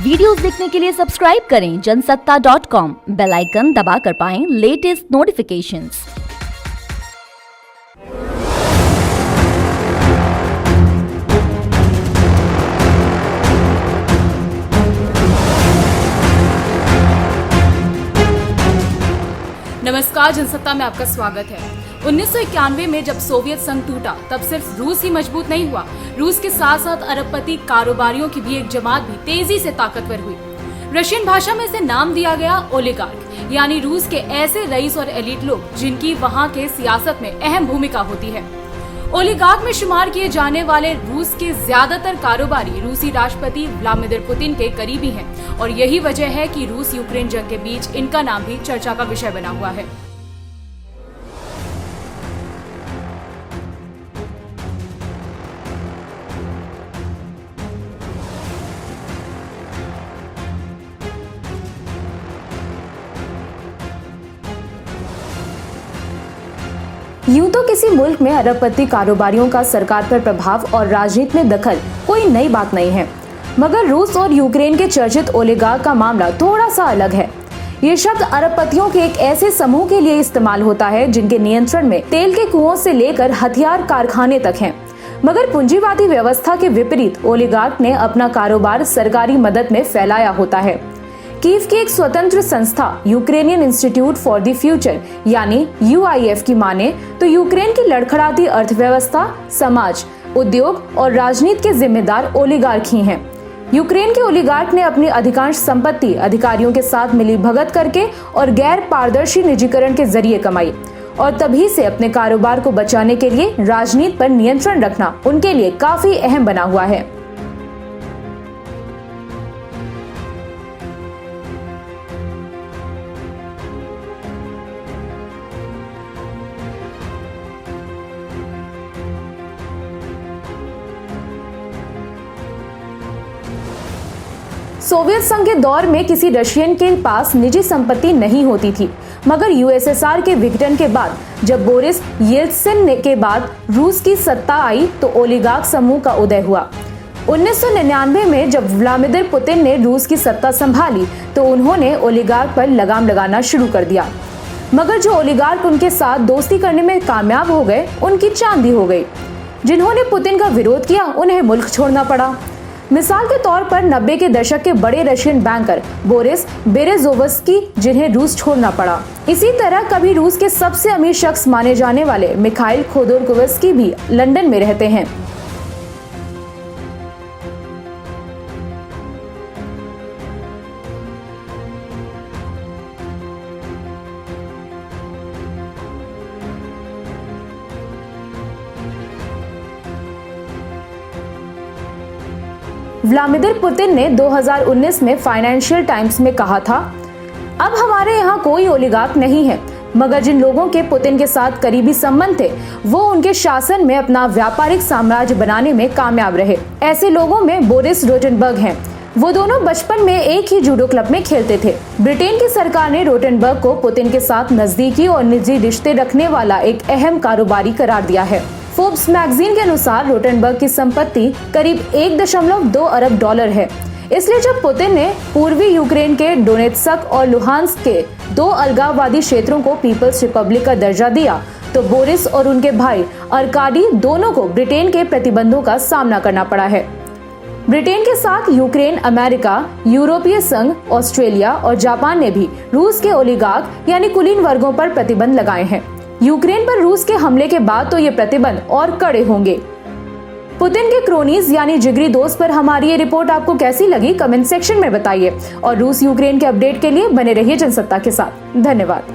Videos देखने के लिए सब्सक्राइब करें जनसत्ता.com, बेल आइकन दबाकर पाएं लेटेस्ट नोटिफिकेशंस। नमस्कार, जनसत्ता में आपका स्वागत है। 1991 में जब सोवियत संघ टूटा तब सिर्फ रूस ही मजबूत नहीं हुआ, रूस के साथ साथ अरबपति कारोबारियों की भी एक जमात भी तेजी से ताकतवर हुई। रशियन भाषा में इसे नाम दिया गया ओलिगार्क, यानी रूस के ऐसे रईस और एलीट लोग जिनकी वहां के सियासत में अहम भूमिका होती है। ओलिगार्क में शुमार किए जाने वाले रूस के ज्यादातर कारोबारी रूसी राष्ट्रपति व्लादिमीर पुतिन के करीबी हैं और यही वजह है कि रूस यूक्रेन जंग के बीच इनका नाम भी चर्चा का विषय बना हुआ है। यूं तो किसी मुल्क में अरबपति कारोबारियों का सरकार पर प्रभाव और राजनीति में दखल कोई नई बात नहीं है, मगर रूस और यूक्रेन के चर्चित ओलिगार्क का मामला थोड़ा सा अलग है। ये शब्द अरबपतियों के एक ऐसे समूह के लिए इस्तेमाल होता है जिनके नियंत्रण में तेल के कुओं से लेकर हथियार कारखाने तक हैं। मगर पूंजीवादी व्यवस्था के विपरीत ओलिगार्क ने अपना कारोबार सरकारी मदद में फैलाया होता है। कीव की एक स्वतंत्र संस्था Ukrainian institute for the future यानी UIF की माने तो यूक्रेन की लड़खड़ाती अर्थव्यवस्था, समाज, उद्योग और राजनीति के जिम्मेदार ओलिगार्क ही हैं। यूक्रेन के ओलिगार्क ने अपनी अधिकांश संपत्ति अधिकारियों के साथ मिलीभगत करके और गैर पारदर्शी निजीकरण के जरिए कमाई, और तभी से अपने कारोबार को बचाने के लिए राजनीति पर नियंत्रण रखना उनके लिए काफी अहम बना हुआ है। सोवियत संघ के दौर में किसी रशियन के पास निजी संपत्ति नहीं होती थी, मगर USSR के विघटन के बाद जब बोरिस येल्त्सिन के बाद रूस की सत्ता आई तो ओलिगार्क समूह का उदय हुआ। 1999 में जब व्लादिमीर पुतिन ने रूस की सत्ता संभाली तो उन्होंने ओलिगार्क पर लगाम लगाना शुरू कर दिया, मगर जो ओलिगार्क उनके साथ दोस्ती करने में कामयाब हो गए उनकी चांदी हो गई। जिन्होंने पुतिन का विरोध किया उन्हें मुल्क छोड़ना पड़ा। मिसाल के तौर पर 90 के दशक के बड़े रशियन बैंकर बोरिस बेरेज़ोव्स्की, जिन्हें रूस छोड़ना पड़ा। इसी तरह कभी रूस के सबसे अमीर शख्स माने जाने वाले मिखाइल खोदोरकोव्स्की भी लंदन में रहते हैं। व्लादिमीर पुतिन ने 2019 में फाइनेंशियल टाइम्स में कहा था, अब हमारे यहाँ कोई ओलिगार्क नहीं है, मगर जिन लोगों के पुतिन के साथ करीबी संबंध थे वो उनके शासन में अपना व्यापारिक साम्राज्य बनाने में कामयाब रहे। ऐसे लोगों में बोरिस रोटेनबर्ग हैं। वो दोनों बचपन में एक ही जूडो क्लब में खेलते थे। ब्रिटेन की सरकार ने रोटेनबर्ग को पुतिन के साथ नजदीकी और निजी रिश्ते रखने वाला एक अहम कारोबारी करार दिया है। फोर्ब्स मैगजीन के अनुसार रोटेनबर्ग की संपत्ति करीब 1.2 अरब डॉलर है। इसलिए जब पुतिन ने पूर्वी यूक्रेन के डोनेत्स्क और लुहांस्क के 2 अलगाववादी क्षेत्रों को पीपल्स रिपब्लिक का दर्जा दिया तो बोरिस और उनके भाई अर्काडी दोनों को ब्रिटेन के प्रतिबंधों का सामना करना पड़ा है। ब्रिटेन के साथ यूक्रेन, अमेरिका, यूरोपीय संघ, ऑस्ट्रेलिया और जापान ने भी रूस के ओलिगार्क यानी कुलीन वर्गों पर प्रतिबंध लगाए हैं। यूक्रेन पर रूस के हमले के बाद तो ये प्रतिबंध और कड़े होंगे। पुतिन के क्रोनीज यानी जिगरी दोस्त पर हमारी ये रिपोर्ट आपको कैसी लगी, कमेंट सेक्शन में बताइए और रूस यूक्रेन के अपडेट के लिए बने रहिए जनसत्ता के साथ। धन्यवाद।